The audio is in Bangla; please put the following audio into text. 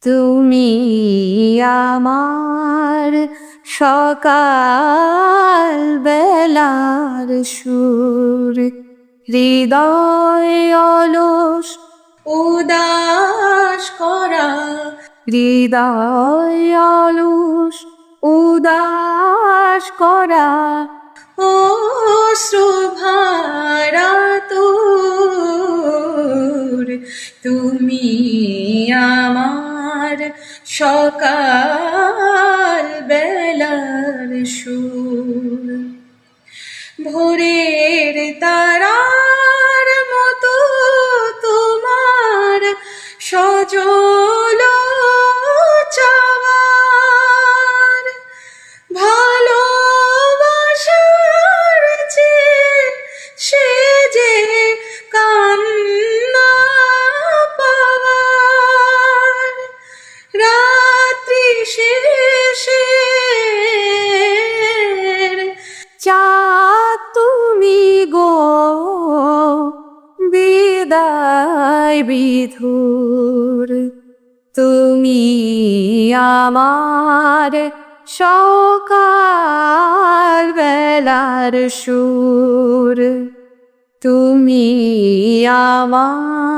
তুমি আমার সকাল বেলার সুর, হৃদয় অলস উদাস করা, হৃদয় অলস উদাস করা, অশ্রুভরা তোর। তুমি আমার সকাল বেলার সুর, ভোরের তারার মতো তোমার সজল চাওয়ার, ভালোবাসার চেয়ে সে যে কান্না পাওয়ার, রাত্রি শেষের চাঁদ তুমি গো, বিদায় বিধুর। তুমি আমার সকাল বেলার সুর, তুমি আমার